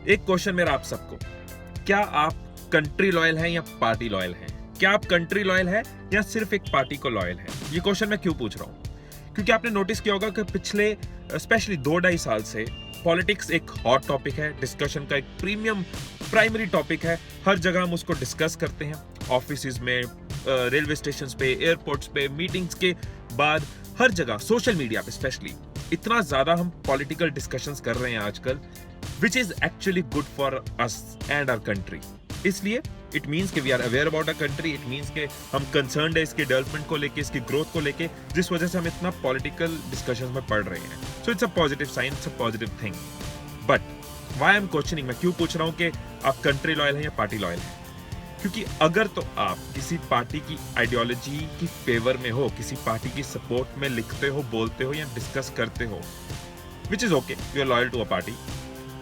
एक क्वेश्चन मेरा आप सबको, क्या आप कंट्री लॉयल हैं या पार्टी लॉयल हैं? क्या आप कंट्री लॉयल हैं या सिर्फ एक पार्टी को लॉयल हैं? ये क्वेश्चन मैं क्यों पूछ रहा हूं? क्योंकि आपने नोटिस किया होगा कि पिछले स्पेशली 2-2.5 साल से पॉलिटिक्स एक हॉट टॉपिक है, डिस्कशन का एक प्राइमरी टॉपिक है। हर जगह हम उसको डिस्कस करते हैं, ऑफिस में, रेलवे स्टेशन पे, एयरपोर्ट्स पे, मीटिंग्स के बाद हर जगह, सोशल मीडिया पे स्पेशली इतना ज्यादा हम पॉलिटिकल डिस्कशंस कर रहे हैं आजकल, which is actually good for us and our country. इसलिए it means कि we are aware about our country, it means कि हम concerned है इसके डेवलपमेंट को लेके, इसकी ग्रोथ को लेके, जिस वजह से हम इतना पॉलिटिकल डिस्कशंस में पढ़ रहे हैं. So it's a positive sign, it's a positive thing. But why I'm questioning, मैं क्यों पूछ रहा हूँ कि आप कंट्री लॉयल हैं या पार्टी लॉयल हैं? क्योंकि अगर तो आप किसी पार्टी की आइडियोलॉजी की फेवर में हो, किसी पार्टी की सपोर्ट में लिखते हो, बोलते हो या डिस्कस करते हो, which is okay, you are loyal to a party.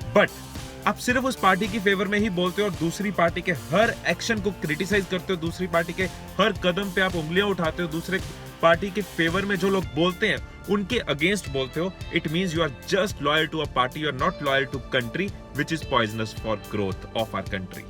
But आप सिर्फ उस पार्टी की फेवर में ही बोलते हो और दूसरी पार्टी के हर एक्शन को क्रिटिसाइज करते हो, दूसरी पार्टी के हर कदम पे आप उंगलियां उठाते हो, दूसरे पार्टी के फेवर में जो लोग बोलते हैं उनके अगेंस्ट बोलते हो, it means you are just loyal to a party, you are not loyal to country, which is poisonous for growth of our country.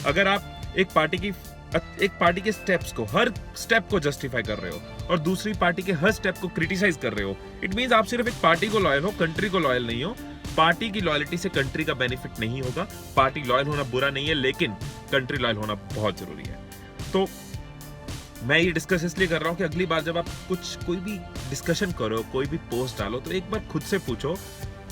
अगर आप एक पार्टी के स्टेप्स को, हर स्टेप को जस्टिफाई कर रहे हो और दूसरी पार्टी के हर स्टेप को क्रिटिसाइज कर रहे हो, इट मींस आप सिर्फ एक पार्टी को लॉयल हो, कंट्री को लॉयल नहीं हो. पार्टी की लॉयल्टी से कंट्री का बेनिफिट नहीं होगा. पार्टी लॉयल होना बुरा नहीं है, लेकिन कंट्री लॉयल होना बहुत जरूरी है. तो मैं ये डिस्कस इसलिए कर रहा हूं कि अगली बार जब आप कोई भी डिस्कशन करो, कोई भी पोस्ट डालो, तो एक बार खुद से पूछो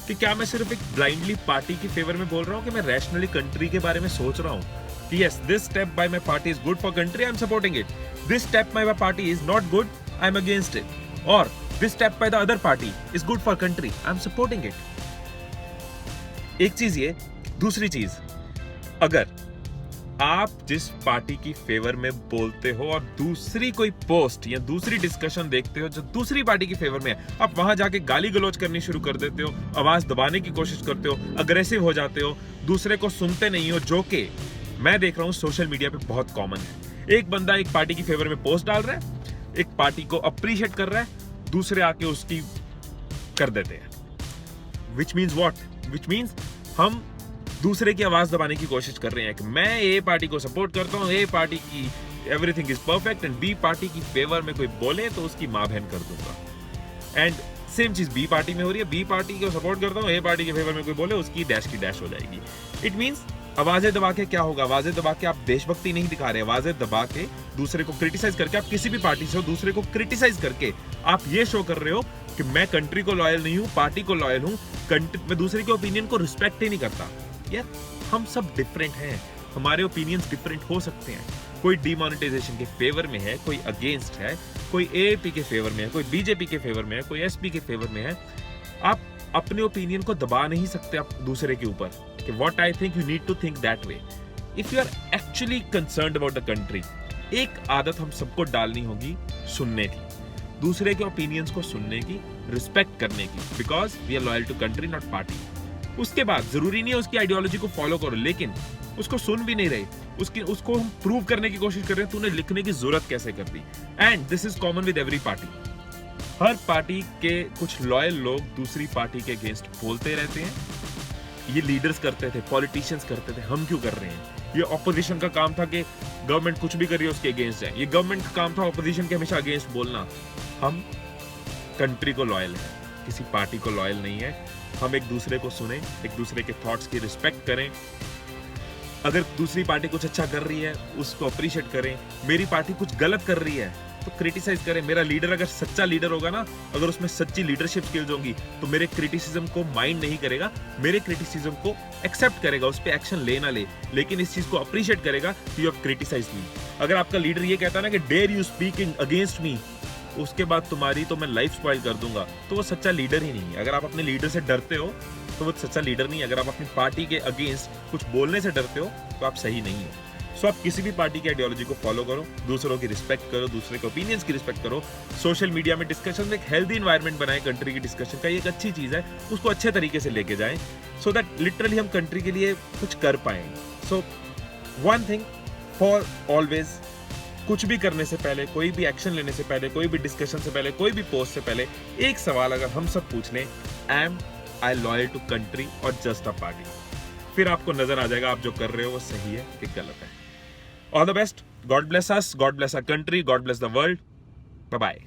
कि क्या मैं सिर्फ एक ब्लाइंडली पार्टी की फेवर में बोल रहा हूं कि मैं रैशनली कंट्री के बारे में सोच रहा हूं कि yes, this step by my party is good for country, I am supporting it. This step by my party is not good, I am against it. और this step by the other party is good for country, I am supporting it. एक चीज ये. दूसरी चीज, अगर आप जिस party की फेवर में बोलते हो और दूसरी कोई पोस्ट या दूसरी डिस्कशन देखते हो जो दूसरी पार्टी की फेवर में है, आप वहां जाके गाली गलौज करनी शुरू कर देते हो, आवाज दबाने की कोशिश करते हो, अग्रेसिव हो जाते हो, दूसरे को सुनते नहीं हो, जो कि मैं देख रहा हूं सोशल मीडिया पे बहुत कॉमन है. एक बंदा एक पार्टी की फेवर में पोस्ट डाल रहा है, एक पार्टी को अप्रिशिएट कर रहा है, दूसरे आके उसकी कर देते हैं. Which means what? Which means हम दूसरे की आवाज दबाने की कोशिश कर रहे हैं कि मैं ए पार्टी को सपोर्ट करता हूं, ए पार्टी की everything is perfect, and B party की फेवर में कोई बोले तो उसकी मां बहन कर दूंगा. एंड सेम चीज बी पार्टी में हो रही है. बी पार्टी को सपोर्ट करता हूं, ए पार्टी के फेवर में कोई बोले उसकी डैश की डैश हो जाएगी. इट मीन्स आवाजें दबा के क्या होगा? आवाजें दबा के आप देशभक्ति नहीं दिखा रहे. आवाजें दबा के दूसरे को क्रिटिसाइज करके, आप किसी भी पार्टी से हो, दूसरे को क्रिटिसाइज करके आप ये शो कर रहे हो कि मैं कंट्री को लॉयल नहीं हूं, पार्टी को लॉयल हूं, मैं दूसरे के ओपिनियन को रिस्पेक्ट ही नहीं करता. यार, हम सब डिफरेंट हैं, हमारे ओपिनियंस डिफरेंट हो सकते हैं. कोई डीमोनेटाइजेशन के फेवर में है, कोई अगेंस्ट है, कोई एएपी के फेवर में है, कोई बीजेपी के फेवर में है, कोई एसपी के फेवर में है. आप अपने ओपिनियन को दबा नहीं सकते आप दूसरे के ऊपर कि what I think, you need to think that way. If you are actually concerned about the country, एक आदत हम सबको डालनी होगी सुनने की, दूसरे के ओपिनियंस को सुनने की, रिस्पेक्ट करने की, because we are loyal to country, not party. उसके बाद जरूरी नहीं है उसकी आइडियोलॉजी को फॉलो करो, लेकिन उसको सुन भी नहीं रहे, उसको हम प्रूव करने की कोशिश कर रहे हैं तूने लिखने की जरूरत कैसे कर दी. And this is common with every party. हर पार्टी के कुछ लॉयल लोग दूसरी पार्टी के अगेंस्ट बोलते रहते हैं. ये लीडर्स करते थे, पॉलिटिशियंस करते थे, हम क्यों कर रहे हैं? ये ऑपोजिशन का काम था कि गवर्नमेंट कुछ भी कर रही है उसके अगेंस्ट जाए. ये गवर्नमेंट का काम था ऑपोजिशन के हमेशा अगेंस्ट बोलना. हम कंट्री को लॉयल है, किसी पार्टी को लॉयल नहीं है. हम एक दूसरे को सुने, एक दूसरे के थॉट्स की रिस्पेक्ट करें. अगर दूसरी पार्टी कुछ अच्छा कर रही है उसको अप्रिशिएट करें. मेरी पार्टी कुछ गलत कर रही है तो क्रिटिसाइज करें. मेरा लीडर अगर सच्चा लीडर होगा ना, अगर उसमें सच्ची लीडरशिप स्किल्स होंगी, तो मेरे क्रिटिसिज्म को माइंड नहीं करेगा, मेरे क्रिटिसिज्म को एक्सेप्ट करेगा, उस पर एक्शन ले ना ले, लेकिन इस चीज को अप्रिशिएट करेगा कि यू हैव क्रिटिसाइज्ड मी. अगर आपका लीडर ये कहता है ना कि dare you speaking against me, उसके बाद तुम्हारी तो मैं लाइफ स्पॉइल कर दूंगा, तो वो सच्चा लीडर ही नहीं है. अगर आप अपने लीडर से डरते हो तो वो सच्चा लीडर नहीं है. अगर आप अपनी पार्टी के अगेंस्ट कुछ बोलने से डरते हो तो आप सही नहीं हो. सो आप किसी भी पार्टी की आइडियोलॉजी को फॉलो करो, दूसरों की रिस्पेक्ट करो, दूसरे के ओपिनियंस की रिस्पेक्ट करो. सोशल मीडिया में डिस्कशन, एक हेल्दी एनवायरनमेंट बनाए कंट्री की डिस्कशन का, ये एक अच्छी चीज है, उसको अच्छे तरीके से लेके जाएं, सो दैट लिटरली हम कंट्री के लिए कुछ कर पाए. So one thing for always, कुछ भी करने से पहले, कोई भी एक्शन लेने से पहले, कोई भी डिस्कशन से पहले, कोई भी पोस्ट से पहले, एक सवाल अगर हम सब पूछ लें, am I loyal to country और जस्ट अ पार्टी? फिर आपको नजर आ जाएगा आप जो कर रहे हो वो सही है कि गलत है। All the best, God bless us, God bless our country, God bless the world, bye bye.